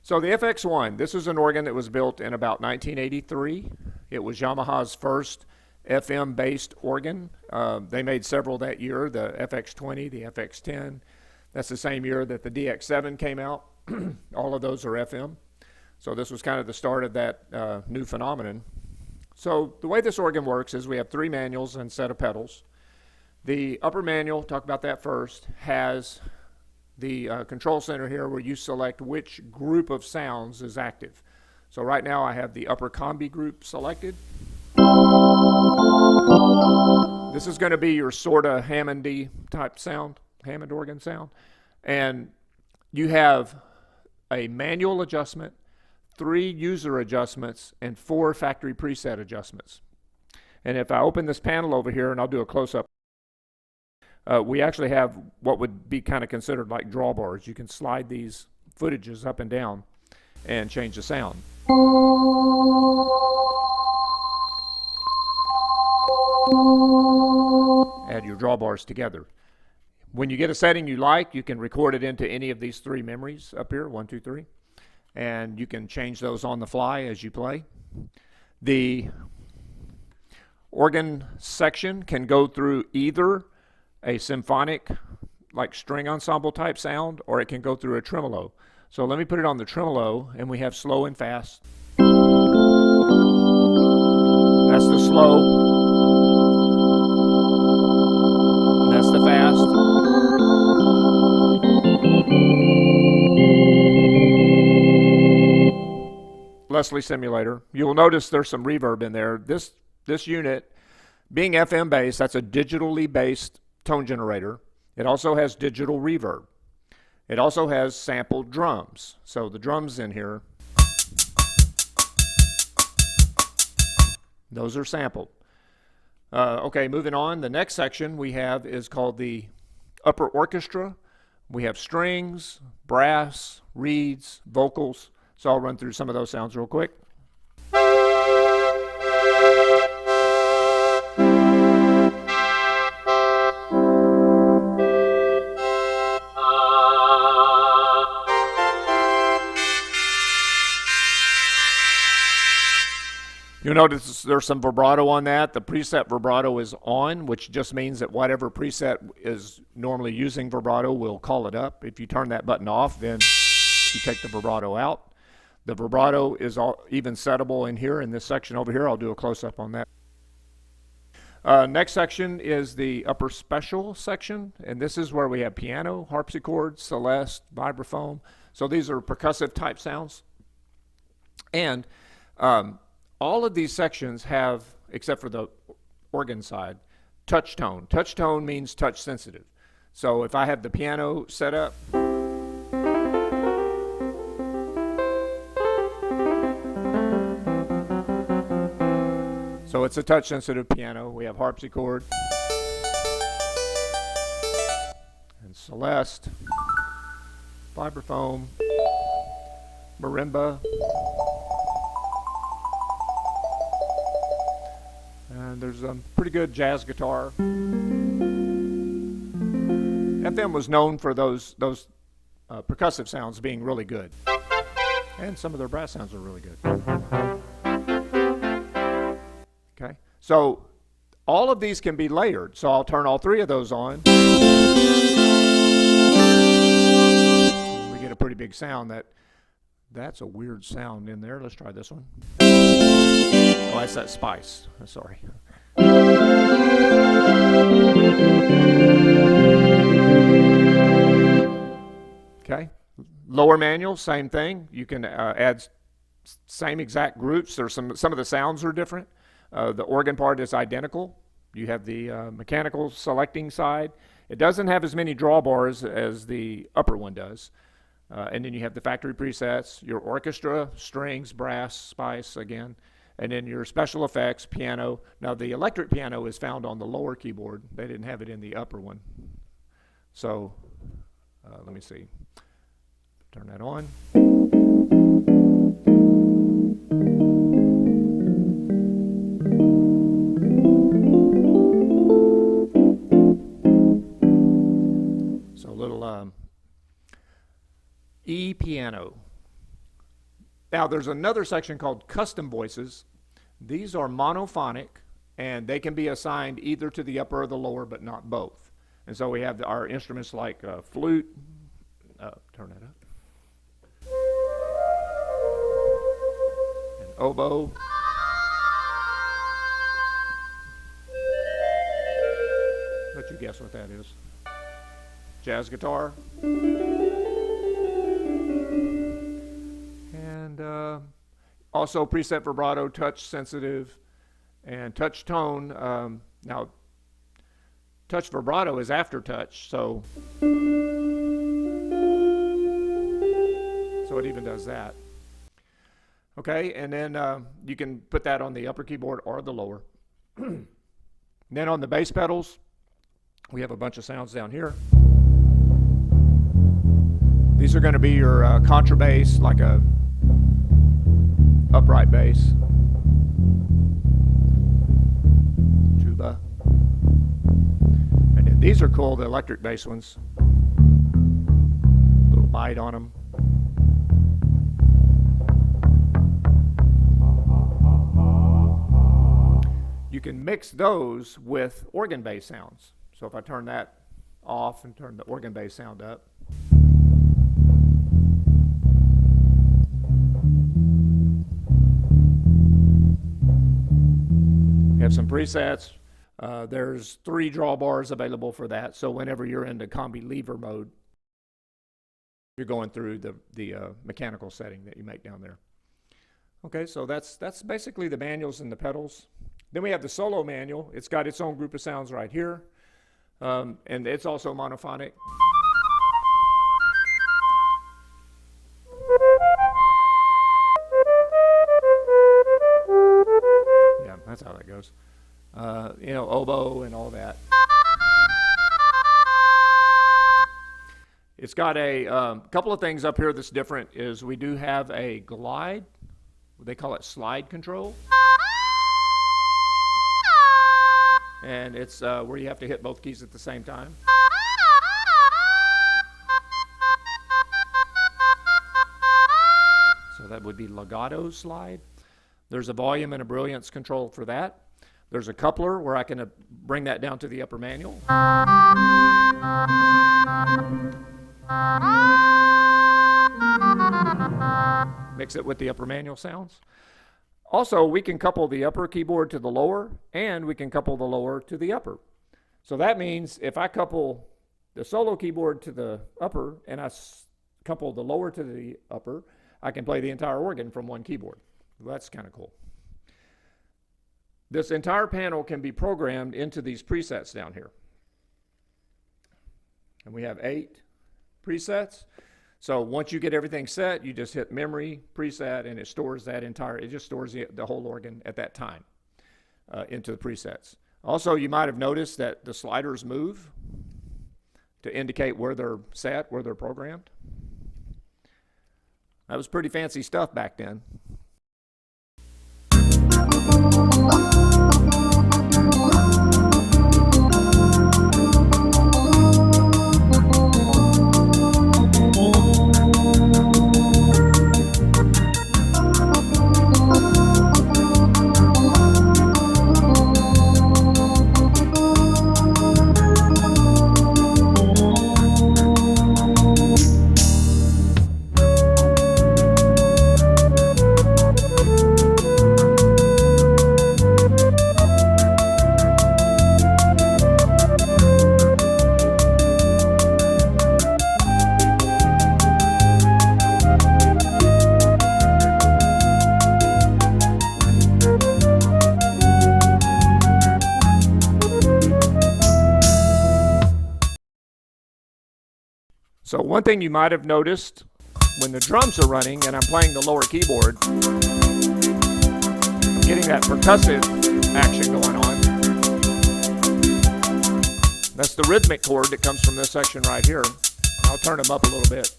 So the FX-1, this is an organ that was built in about 1983. It was Yamaha's first FM-based organ. They made several that year, the FX-20, the FX-10. That's the same year that the DX-7 came out. All of those are FM. So this was kind of the start of that new phenomenon. So the way this organ works is we have 3 manuals and a set of pedals. The upper manual, talk about that first, has the control center here where you select which group of sounds is active. So right now I have the upper combi group selected. This is going to be your sort of Hammondy type sound, Hammond organ sound. And you have a manual adjustment, 3 user adjustments, and 4 factory preset adjustments. And if I open this panel over here, and I'll do a close-up, we actually have what would be kind of considered like drawbars. You can slide these footages up and down and change the sound. Add your drawbars together. When you get a setting you like, you can record it into any of these 3 memories up here, 1, 2, 3. And you can change those on the fly as you play. The organ section can go through either a symphonic, like string ensemble type sound, or it can go through a tremolo. So let me put it on the tremolo, and we have slow and fast. That's the slow. And that's the fast. Leslie Simulator. You'll notice there's some reverb in there. This unit, being FM based, that's a digitally based tone generator. It also has digital reverb. It also has sampled drums. So the drums in here, those are sampled. Okay, moving on. The next section we have is called the upper orchestra. We have strings, brass, reeds, vocals. So I'll run through some of those sounds real quick. You'll notice there's some vibrato on that. The preset vibrato is on, which just means that whatever preset is normally using vibrato will call it up. If you turn that button off, then you take the vibrato out. The vibrato is even settable in here in this section over here. I'll do a close-up on that. Next section is the upper special section, and this is where we have piano, harpsichord, celeste, vibraphone. So these are percussive type sounds. And all of these sections have, except for the organ side, touch tone. Touch tone means touch sensitive. So if I have the piano set up, so it's a touch sensitive piano. We have harpsichord and celeste, vibraphone, marimba, and there's a pretty good jazz guitar. FM was known for those percussive sounds being really good, and some of their brass sounds are really good. Okay, so all of these can be layered. So I'll turn all 3 of those on. We get a pretty big sound. That's a weird sound in there. Let's try this one. Oh, that's that spice. Sorry. Okay. Lower manual, same thing. You can add same exact groups. There's some of the sounds are different. The organ part is identical. You have the mechanical selecting side. It doesn't have as many drawbars as the upper one does. And then you have the factory presets, your orchestra, strings, brass, spice again, and then your special effects, piano. Now the electric piano is found on the lower keyboard. They didn't have it in the upper one. So let me see. Turn that on. So a little E piano. Now there's another section called custom voices. These are monophonic, and they can be assigned either to the upper or the lower, but not both. And so we have our instruments like flute. Turn that up. And oboe. Let you guess what that is. Jazz guitar. And also preset vibrato, touch sensitive, and touch tone. Now, touch vibrato is after touch, so it even does that. Okay, and then you can put that on the upper keyboard or the lower. Then on the bass pedals, we have a bunch of sounds down here. These are going to be your contrabass, like a upright bass, tuba, and then these are cool, the electric bass ones. Little bite on them. You can mix those with organ bass sounds. So if I turn that off and turn the organ bass sound up. We have some presets. There's 3 drawbars available for that. So whenever you're into combi lever mode, you're going through the mechanical setting that you make down there. Okay, so that's basically the manuals and the pedals. Then we have the solo manual. It's got its own group of sounds right here. And it's also monophonic. Yeah, that's how that goes. You know, oboe and all that. It's got a couple of things up here that's different is we do have a glide. They call it slide control. And it's where you have to hit both keys at the same time. So that would be legato slide. There's a volume and a brilliance control for that. There's a coupler where I can bring that down to the upper manual. Mix it with the upper manual sounds. Also, we can couple the upper keyboard to the lower, and we can couple the lower to the upper. So that means if I couple the solo keyboard to the upper, and I couple the lower to the upper, I can play the entire organ from one keyboard. Well, that's kind of cool. This entire panel can be programmed into these presets down here. And we have 8 presets. So once you get everything set, you just hit memory preset, and it stores that entire, it just stores the whole organ at that time into the presets. Also, you might have noticed that the sliders move to indicate where they're set, where they're programmed. That was pretty fancy stuff back then. So one thing you might have noticed when the drums are running and I'm playing the lower keyboard, I'm getting that percussive action going on. That's the rhythmic chord that comes from this section right here. I'll turn them up a little bit.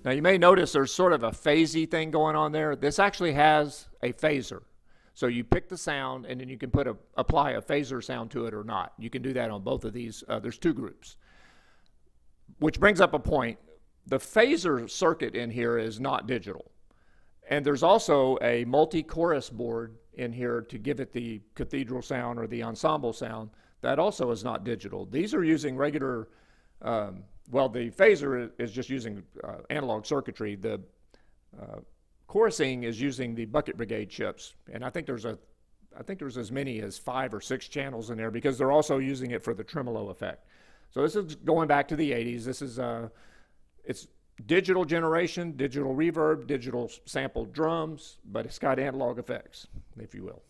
Now you may notice there's sort of a phasey thing going on there. This actually has a phaser. So you pick the sound, and then you can apply a phaser sound to it or not. You can do that on both of these. There's two groups. Which brings up a point. The phaser circuit in here is not digital. And there's also a multi-chorus board in here to give it the cathedral sound or the ensemble sound. That also is not digital. These are using regular, the phaser is just using analog circuitry. The chorusing is using the Bucket Brigade chips. And I think there's as many as 5 or 6 channels in there because they're also using it for the tremolo effect. So this is going back to the 80s. This is, it's digital generation, digital reverb, digital sampled drums, but it's got analog effects, if you will.